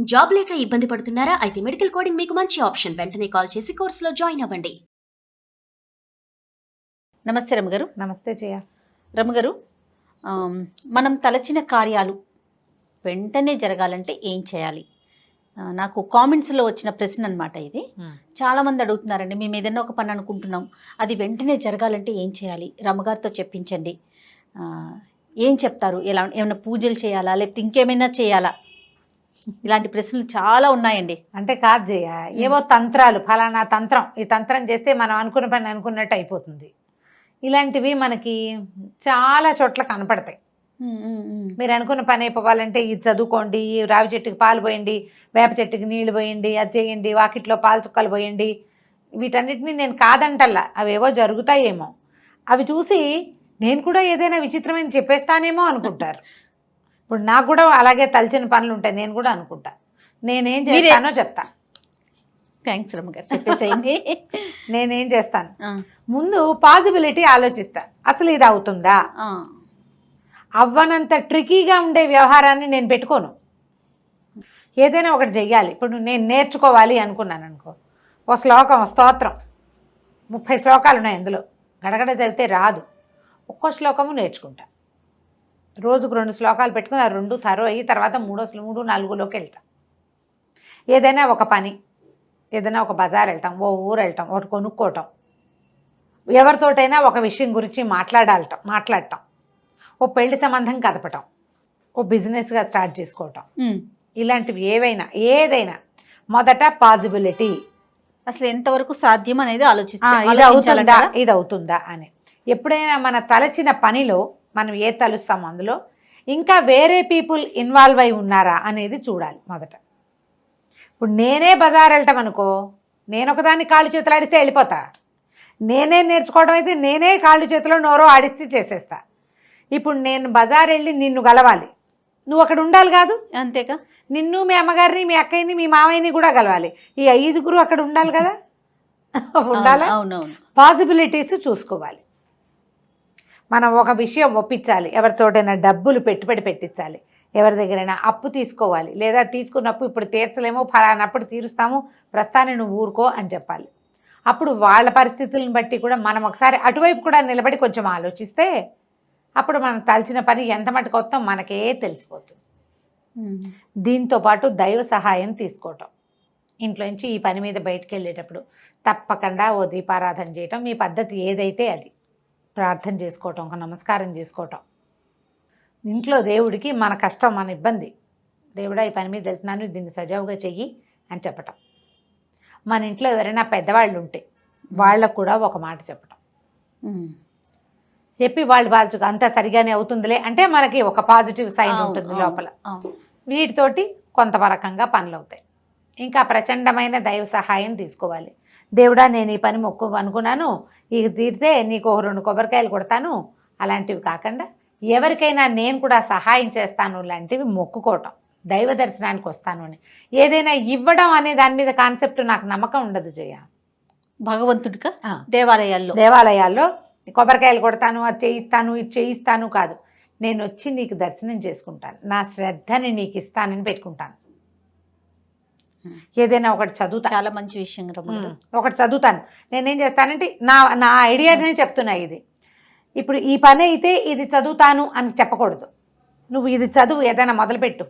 Job లేక ఇబ్బంది పడుతున్నారా? అయితే మెడికల్ కోడింగ్ మీకు మంచి ఆప్షన్. వెంటనే కాల్ చేసి కోర్సులో జాయిన్ అవ్వండి. నమస్తే రమగారు. నమస్తే జయ. రమగారు, మనం తలచిన కార్యాలు వెంటనే జరగాలంటే ఏం చేయాలి? నాకు కామెంట్స్లో వచ్చిన ప్రశ్న అనమాట ఇది. చాలామంది అడుగుతున్నారండి, మేము ఏదైనా ఒక పని అనుకుంటున్నాం, అది వెంటనే జరగాలంటే ఏం చేయాలి? రమగారితో చెప్పించండి. ఏం చెప్తారు? ఏమైనా పూజలు చేయాలా, లేకపోతే ఇంకేమైనా చేయాలా? ఇలాంటి ప్రశ్నలు చాలా ఉన్నాయండి. అంటే కాదు జయ, ఏవో తంత్రాలు, ఫలానా తంత్రం, ఈ తంత్రం చేస్తే మనం అనుకున్న పని అనుకున్నట్టు అయిపోతుంది, ఇలాంటివి మనకి చాలా చోట్ల కనపడతాయి. మీరు అనుకున్న పని అయిపోవాలంటే ఇది చదువుకోండి, ఈ రావి చెట్టుకి పాలు పోయండి, వేప చెట్టుకి నీళ్లు పోయండి, అది చేయండి, వాకిట్లో పాలు చుక్కలు పోయండి. వీటన్నిటిని నేను కాదంటల్లా, అవేవో జరుగుతాయేమో, అవి చూసి నేను కూడా ఏదైనా విచిత్రమైన చెప్పేస్తానేమో అనుకుంటారు. ఇప్పుడు నాకు కూడా అలాగే తలచిన పనులు ఉంటాయి, నేను కూడా అనుకుంటా. నేనేం చేస్తానో చెప్తా. థ్యాంక్స్ రమగారు, చెప్పేసేయండి. నేనేం చేస్తాను, ముందు పాజిబిలిటీ ఆలోచిస్తా. అసలు ఇది అవుతుందా? అవ్వనంత ట్రికీగా ఉండే వ్యవహారాన్ని నేను పెట్టుకోను. ఏదైనా ఒకటి చెయ్యాలి. ఇప్పుడు నేను నేర్చుకోవాలి అనుకున్నాను అనుకో, ఒక శ్లోకం, స్తోత్రం 30 శ్లోకాలు ఉన్నాయి అందులో, గడగడ చదివితే రాదు. ఒక్కో శ్లోకము నేర్చుకుంటా. రోజుకు 2 శ్లోకాలు పెట్టుకుని ఆ 2 తరో అయ్యి తర్వాత 3, 4లోకి వెళ్తా. ఏదైనా ఒక పని, ఏదైనా ఒక బజార్ వెళ్ళటం, ఓ ఊరు వెళ్ళటం, ఒకటి కొనుక్కోవటం, ఎవరితోటైనా ఒక విషయం గురించి మాట్లాడటం, ఓ పెళ్లి సంబంధం కదపటం, ఓ బిజినెస్గా స్టార్ట్ చేసుకోవటం, ఇలాంటివి ఏదైనా మొదట పాజిబిలిటీ, అసలు ఎంతవరకు సాధ్యం అనేది ఇది అవుతుందా అని. ఎప్పుడైనా మన తలచిన పనిలో మనం తలుస్తామో అందులో ఇంకా వేరే పీపుల్ ఇన్వాల్వ్ అయి ఉన్నారా అనేది చూడాలి మొదట. ఇప్పుడు నేనే బజార్ వెళ్ళటం అనుకో, నేను ఒకదాన్ని కాళ్ళు చేతులు ఆడిస్తే వెళ్ళిపోతా. నేనే నేర్చుకోవడం అయితే నేనే కాళ్ళు చేతిలో నోరో ఆడిస్తే చేసేస్తా. ఇప్పుడు నేను బజార్ వెళ్ళి నిన్ను గలవాలి, నువ్వు అక్కడ ఉండాలి కాదు? అంతేగా, నిన్ను, మీ అమ్మగారిని, మీ అక్కయ్యని, మీ మామయ్యని కూడా గలవాలి. ఈ 5గురు అక్కడ ఉండాలి కదా, ఉండాలి. అవునవును, పాసిబిలిటీస్ చూసుకోవాలి. మనం ఒక విషయం ఒప్పించాలి, ఎవరితోటైనా డబ్బులు పెట్టుబడి పెట్టించాలి, ఎవరి దగ్గరైనా అప్పు తీసుకోవాలి, లేదా తీసుకున్నప్పుడు ఇప్పుడు తీర్చలేమో, ఫలానప్పుడు తీరుస్తాము, ప్రస్తుతాన్ని నువ్వు ఊరుకో అని చెప్పాలి. అప్పుడు వాళ్ళ పరిస్థితులను బట్టి కూడా మనం ఒకసారి అటువైపు కూడా నిలబడి కొంచెం ఆలోచిస్తే అప్పుడు మనం తలచిన పని ఎంత మటుకు వస్తాం మనకే తెలిసిపోతుంది. దీంతోపాటు దైవ సహాయం తీసుకోవటం. ఇంట్లో నుంచి ఈ పని మీద బయటకు వెళ్ళేటప్పుడు తప్పకుండా ఓ దీపారాధన చేయటం, మీ పద్ధతి ఏదైతే అది ప్రార్థన చేసుకోవటం, ఒక నమస్కారం చేసుకోవటం. ఇంట్లో దేవుడికి మన కష్టం, మన ఇబ్బంది, దేవుడా ఈ పని మీద వెళ్తున్నాను, దీన్ని సజావుగా చెయ్యి అని చెప్పటం. మన ఇంట్లో ఎవరైనా పెద్దవాళ్ళు ఉంటే వాళ్ళకు కూడా ఒక మాట చెప్పటం, చెప్పి వాళ్ళు అంతా సరిగానే అవుతుందిలే అంటే మనకి ఒక పాజిటివ్ సైన్ ఉంటుంది లోపల. వీటితోటి కొంతవరకంగా పనులు అవుతాయి. ఇంకా ప్రచండమైన దైవ సహాయం తీసుకోవాలి. దేవుడా నేను ఈ పని అనుకున్నాను, ఇక తీరితే నీకు 2 కొబ్బరికాయలు కొడతాను, అలాంటివి కాకుండా ఎవరికైనా నేను కూడా సహాయం చేస్తాను లాంటివి మొక్కుకోవటం. దైవ దర్శనానికి వస్తాను అని ఏదైనా ఇవ్వడం అనే దాని మీద కాన్సెప్ట్ నాకు నమ్మకం ఉండదు జయ. భగవంతుడిగా దేవాలయాల్లో కొబ్బరికాయలు కొడతాను, అది చేయిస్తాను, ఇది చేయిస్తాను కాదు, నేను వచ్చి నీకు దర్శనం చేసుకుంటాను, నా శ్రద్ధని నీకు ఇస్తానని పెట్టుకుంటాను. ఏదైనా ఒకటి చదువుతా, చాలా మంచి విషయం. ఒకటి చదువుతాను, నేనేం చేస్తానంటే నా ఐడియానే చెప్తున్నా. ఇది ఇప్పుడు ఈ పని అయితే ఇది చదువుతాను అని చెప్పకూడదు. నువ్వు ఇది చదువు, ఏదైనా మొదలుపెట్టు,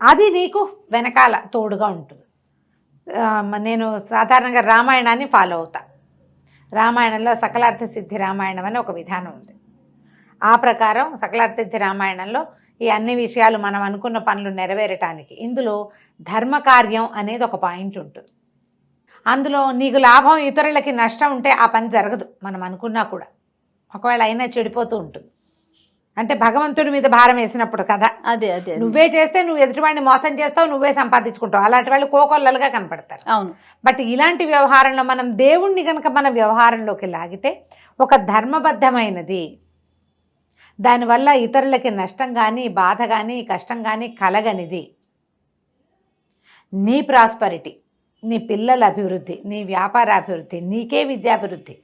అది నీకు వెనకాల తోడుగా ఉంటుంది. నేను సాధారణంగా రామాయణాన్ని ఫాలో అవుతా. రామాయణంలో సకలార్థ సిద్ధి రామాయణం అని ఒక విధానం ఉంది. ఆ ప్రకారం సకలార్థ సిద్ధి రామాయణంలో ఈ అన్ని విషయాలు మనం అనుకున్న పనులు నెరవేరటానికి ఇందులో ధర్మకార్యం అనేది ఒక పాయింట్ ఉంటుంది. అందులో నీకు లాభం, ఇతరులకి నష్టం ఉంటే ఆ పని జరగదు మనం అనుకున్నా కూడా, ఒకవేళ అయినా చెడిపోతూ ఉంటుంది. అంటే భగవంతుడి మీద భారం వేసినప్పుడు కదా. అదే నువ్వే చేస్తే నువ్వు ఎదుటివాడిని మోసం చేస్తావు, నువ్వే సంపాదించుకుంటావు, అలాంటి వాళ్ళు కోకొల్లలుగా కనపడతారు. అవును. బట్ ఇలాంటి వ్యవహారంలో మనం దేవుణ్ణి కనుక మన వ్యవహారంలోకి లాగితే ఒక ధర్మబద్ధమైనది, దానివల్ల ఇతరులకి నష్టం కానీ, బాధ కానీ, కష్టం కానీ కలగనిది, నీ ప్రాస్పరిటీ, నీ పిల్లల అభివృద్ధి, నీ వ్యాపార అభివృద్ధి, నీకే విద్యాభివృద్ధి,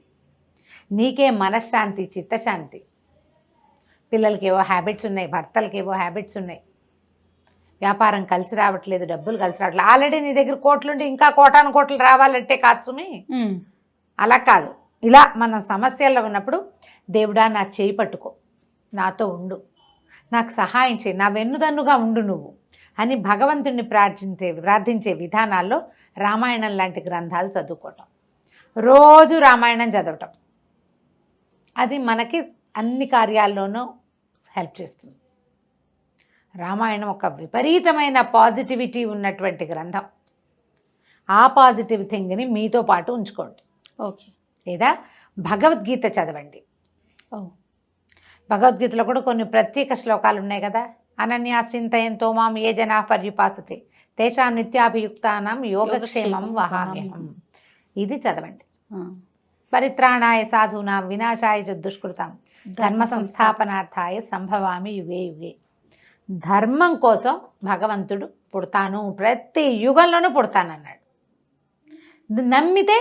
నీకే మనశ్శాంతి, చిత్తశాంతి. పిల్లలకి ఏవో హ్యాబిట్స్ ఉన్నాయి, భర్తలకి ఏవో హ్యాబిట్స్ ఉన్నాయి, వ్యాపారం కలిసి రావట్లేదు, డబ్బులు కలిసి రావట్లేదు. ఆల్రెడీ నీ దగ్గర కోట్లుండి ఇంకా కోటాను కోట్లు రావాలంటే కాదు సుమి, అలా కాదు. ఇలా మన సమస్యల్లో ఉన్నప్పుడు దేవుడా నా చేయి పట్టుకో, నాతో ఉండు, నాకు సహాయం చేయి, నా వెన్నుదన్నుగా ఉండు నువ్వు అని భగవంతుడిని ప్రార్థించే విధానాల్లో రామాయణం లాంటి గ్రంథాలు చదువుకోవటం, రోజు రామాయణం చదవటం, అది మనకి అన్ని కార్యాల్లోనూ హెల్ప్ చేస్తుంది. రామాయణం ఒక విపరీతమైన పాజిటివిటీ ఉన్నటువంటి గ్రంథం. ఆ పాజిటివ్ థింగ్ని మీతో పాటు ఉంచుకోండి. ఓకే. లేదా భగవద్గీత చదవండి. భగవద్గీతలో కూడా కొన్ని ప్రత్యేక శ్లోకాలు ఉన్నాయి కదా. అనన్యాశ్చింతయంతో మాం ఏ జనా పర్యుపాసతే తేషాం నిత్యాభియుక్తానాం యోగక్షేమం వహామ్యహం. ఇది చదవండి. పరిత్రాణాయ సాధూనాం వినాశాయ చ దుష్కృతాం ధర్మ సంస్థాపనార్థాయ సంభవామి యుగే యుగే. ధర్మం కోసం భగవంతుడు పుడతాను, ప్రతి యుగంలోనూ పుడతానన్నాడు. నమ్మితే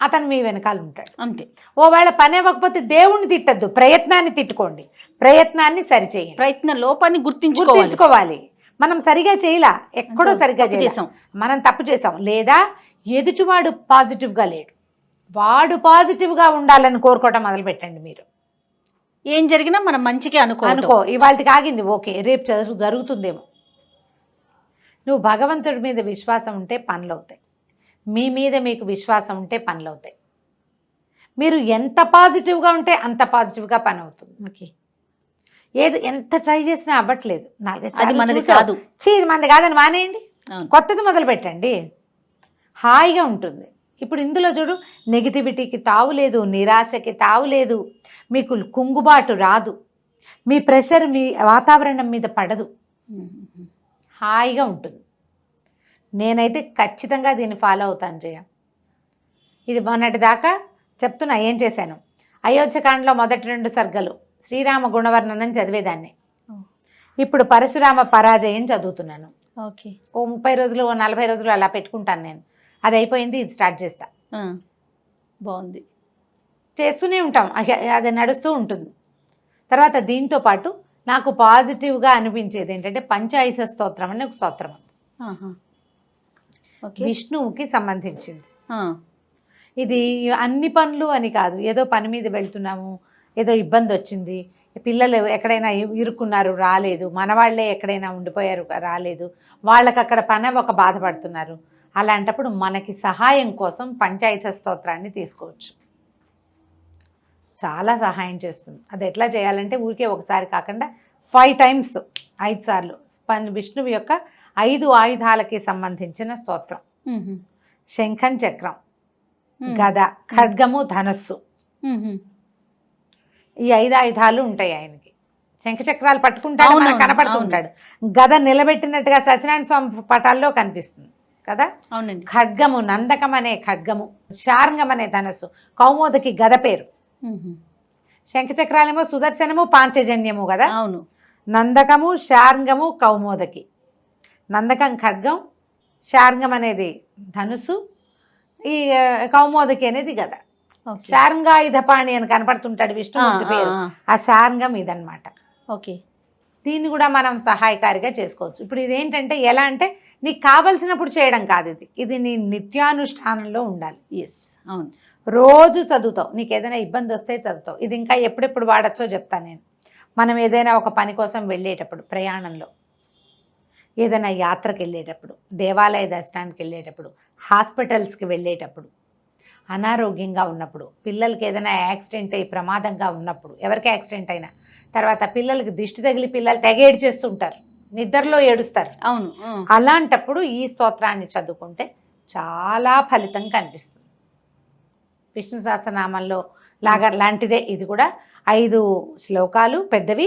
అతను మీ వెనకాల ఉంటాడు, అంతే. ఓవేళ పని అవ్వకపోతే దేవుణ్ణి తిట్టద్దు, ప్రయత్నాన్ని తిట్టుకోండి, ప్రయత్నాన్ని సరిచేయండి. ప్రయత్న లోపాన్ని గుర్తించుకోవాలి. మనం సరిగా చేయలా, ఎక్కడో సరిగా చేసాం, మనం తప్పు చేసాం. లేదా ఎదుటివాడు పాజిటివ్గా లేడు, వాడు పాజిటివ్గా ఉండాలని కోరుకోవటం మొదలు పెట్టండి. మీరు ఏం జరిగినా మనం మంచిగా అనుకో. ఇవాళకి ఆగింది, ఓకే, రేపు జరుగుతుందేమో. నువ్వు భగవంతుడి మీద విశ్వాసం ఉంటే పనులు అవుతాయి, మీ మీద మీకు విశ్వాసం ఉంటే పనులు అవుతాయి. మీరు ఎంత పాజిటివ్గా ఉంటే అంత పాజిటివ్గా పని అవుతుంది. ఓకే, ఏది ఎంత ట్రై చేసినా అవ్వట్లేదు, అది మనది కాదు, ఇది మనది కాదని మానేయండి, కొత్తది మొదలు పెట్టండి, హాయిగా ఉంటుంది. ఇప్పుడు ఇందులో చూడు, నెగిటివిటీకి తావు లేదు, నిరాశకి తావు లేదు, మీకు కుంగుబాటు రాదు, మీ ప్రెషర్ మీ వాతావరణం మీద పడదు, హాయిగా ఉంటుంది. నేనైతే ఖచ్చితంగా దీన్ని ఫాలో అవుతాను జయ. ఇది మొన్నటి దాకా చెప్తున్నా ఏం చేశాను. అయోధ్యకాండలో మొదటి 2 సర్గలు శ్రీరామ గుణవర్ణనం చదివేదాన్ని. ఇప్పుడు పరశురామ పరాజయం చదువుతున్నాను. ఓకే, ఓ 30 రోజులు, ఓ 40 రోజులు అలా పెట్టుకుంటాను నేను. అది అయిపోయింది, ఇది స్టార్ట్ చేస్తా. బాగుంది, చేస్తూనే ఉంటాం, అది నడుస్తూ ఉంటుంది. తర్వాత దీంతో పాటు నాకు పాజిటివ్గా అనిపించేది ఏంటంటే పంచాయుధ స్తోత్రం అనే ఒక స్తోత్రం. విష్ణువుకి సంబంధించింది. ఇది అన్ని పనులు అని కాదు, ఏదో పని మీద వెళ్తున్నాము, ఏదో ఇబ్బంది వచ్చింది, పిల్లలు ఎక్కడైనా ఇరుక్కున్నారు రాలేదు, మనవాళ్లే ఎక్కడైనా ఉండిపోయారు రాలేదు, వాళ్ళకి అక్కడ పని ఒక బాధపడుతున్నారు. అలాంటప్పుడు మనకి సహాయం కోసం పంచాయత స్తోత్రాన్ని తీసుకోవచ్చు, చాలా సహాయం చేస్తుంది. అది ఎట్లా చేయాలంటే ఊరికే ఒకసారి కాకుండా 5 times 5 సార్లు విష్ణువు యొక్క 5 ఆయుధాలకి సంబంధించిన స్తోత్రం. శంఖం, చక్రం, గద, ఖడ్గము, ధనస్సు, ఈ 5 ఆయుధాలు ఉంటాయి ఆయనకి. శంఖచక్రాలు పట్టుకుంటాడు, మనకు కనపడుతుంటాడు. గద నిలబెట్టినట్టుగా సత్యనారాయణ స్వామి పటాల్లో కనిపిస్తుంది కదా. అవునండి. ఖడ్గము నందకం అనే ఖడ్గము, శార్ంగం అనే ధనస్సు, కౌమోదకి గద పేరు. శంఖచక్రాలేమో సుదర్శనము, పాంచజన్యము కదా. అవును. నందకము, శార్ంగము, కౌమోదకి. నందకం ఖడ్గం, శార్ంగం అనేది ధనుసు, ఈ కౌమోదకి అనేది గద. శార్ంగాయుధపాణి అని కనపడుతుంటాడు విష్ణుమూర్తి పేరు, ఆ శార్ంగం ఇదన్నమాట. ఓకే, దీన్ని కూడా మనం సహాయకారిగా చేసుకోవచ్చు. ఇప్పుడు ఇదేంటంటే ఎలా అంటే నీకు కావలసినప్పుడు చేయడం కాదు, ఇది నీ నిత్యానుష్ఠానంలో ఉండాలి. ఎస్, అవును. రోజు చదువుతావు, నీకు ఏదైనా ఇబ్బంది వస్తే చదువుతావు. ఇది ఇంకా ఎప్పుడెప్పుడు వాడచ్చో చెప్తాను నేను. మనం ఏదైనా ఒక పని కోసం వెళ్ళేటప్పుడు, ప్రయాణంలో, ఏదైనా యాత్రకు వెళ్ళేటప్పుడు, దేవాలయ దర్శనానికి వెళ్ళేటప్పుడు, హాస్పిటల్స్కి వెళ్ళేటప్పుడు, అనారోగ్యంగా ఉన్నప్పుడు, పిల్లలకి ఏదైనా యాక్సిడెంట్ అయ్యి ప్రమాదంగా ఉన్నప్పుడు, ఎవరికి యాక్సిడెంట్ అయినా, తర్వాత పిల్లలకి దిష్టి తగిలి పిల్లలు తెగేడు చేస్తుంటారు, నిద్రలో ఏడుస్తారు. అవును. అలాంటప్పుడు ఈ స్తోత్రాన్ని చదువుకుంటే చాలా ఫలితం కనిపిస్తుంది. విష్ణు సహస్రనామంలో లాంటిదే ఇది కూడా. 5 శ్లోకాలు పెద్దవి,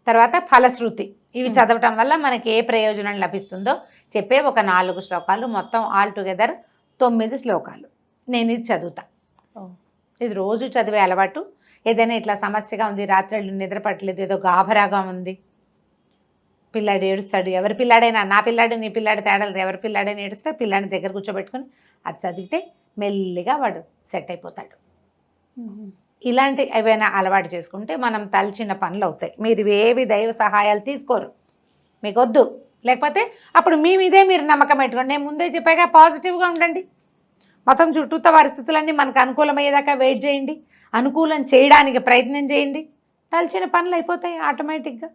తర్వాత ఫలశ్రుతి. ఇవి చదవటం వల్ల మనకి ఏ ప్రయోజనం లభిస్తుందో చెప్పే ఒక 4 శ్లోకాలు, మొత్తం ఆల్ టుగెదర్ 9 శ్లోకాలు. నేను ఇది చదువుతా. ఇది రోజు చదివే అలవాటు. ఏదైనా ఇట్లా సమస్యగా ఉంది, రాత్రులు నిద్ర పట్టలేదు, ఏదో గాభరాగా ఉంది, పిల్లాడు ఏడుస్తాడు, ఎవరి పిల్లాడైనా, నా పిల్లాడు నీ పిల్లాడు తేడాలు, ఎవరి పిల్లాడైనా ఏడుస్తే పిల్లాడిని దగ్గర కూర్చోబెట్టుకుని అది చదివితే మెల్లిగా వాడు సెట్ అయిపోతాడు. ఇలాంటి ఏవైనా అలవాటు చేసుకుంటే మనం తలచిన పనులు అవుతాయి. మీరు ఏవి దైవ సహాయాలు తీసుకోరు, మీకు వద్దు, లేకపోతే అప్పుడు మీ మీదే మీరు నమ్మకం పెట్టుకోండి. నేను ముందే చెప్పాక పాజిటివ్గా ఉండండి. మొత్తం చుట్టూత పరిస్థితులన్నీ మనకు అనుకూలమయ్యేదాకా వెయిట్ చేయండి. అనుకూలం చేయడానికి ప్రయత్నం చేయండి. తలచిన పనులు అయిపోతాయి ఆటోమేటిక్గా.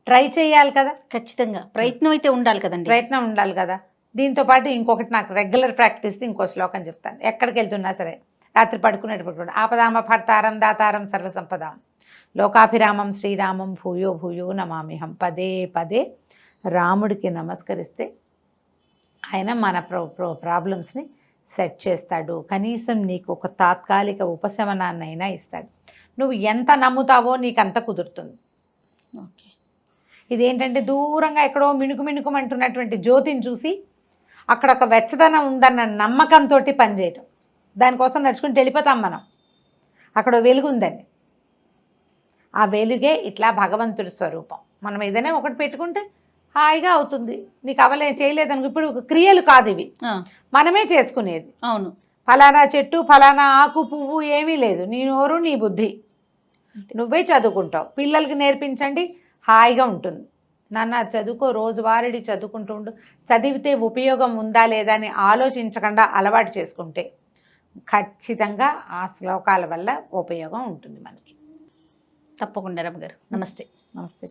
ట్రై చేయాలి కదా, ఖచ్చితంగా ప్రయత్నం అయితే ఉండాలి కదండి. ప్రయత్నం ఉండాలి కదా. దీంతో పాటు ఇంకొకటి నాకు రెగ్యులర్ ప్రాక్టీస్ ఇంకో శ్లోకం చెప్తాను. ఎక్కడికి వెళ్తున్నా సరే రాత్రి పడుకునేటప్పుడు కూడా ఆపదామ భర్తారం దాతారం సర్వసంపదాం లోకాభిరామం శ్రీరామం భూయో భూయో నమామిహం. పదే పదే రాముడికి నమస్కరిస్తే ఆయన మన ప్రాబ్లమ్స్ని సెట్ చేస్తాడు. కనీసం నీకు ఒక తాత్కాలిక ఉపశమనాన్నైనా ఇస్తాడు. నువ్వు ఎంత నమ్ముతావో నీకు అంత కుదురుతుంది. ఓకే. ఇదేంటంటే దూరంగా ఎక్కడో మిణుకుమంటున్నటువంటి జ్యోతిని చూసి అక్కడ ఒక వెచ్చదనం ఉందన్న నమ్మకంతో పనిచేయటం. దానికోసం నడుచుకుంటూ వెళ్ళిపోతాం మనం. అక్కడ వెలుగు ఉందని. ఆ వెలుగే ఇట్లా భగవంతుడి స్వరూపం. మనం ఏదైనా ఒకటి పెట్టుకుంటే హాయిగా అవుతుంది. నీకు చేయలేదనుకో. ఇప్పుడు క్రియలు కాదు ఇవి, మనమే చేసుకునేది. అవును. ఫలానా చెట్టు ఫలానా ఆకు పువ్వు ఏమీ లేదు. నీ నోరు నీ బుద్ధి. నువ్వే చదువుకుంటావు. పిల్లలకి నేర్పించండి, హాయిగా ఉంటుంది. నాన్న చదువుకో, రోజువారీ చదువుకుంటూ ఉండు. చదివితే ఉపయోగం ఉందా లేదా అని ఆలోచించకుండా అలవాటు చేసుకుంటే ఖచ్చితంగా ఆ శ్లోకాల వల్ల ఉపయోగం ఉంటుంది మనకి. తప్పకుండా రమ్మ గారు. నమస్తే. నమస్తే.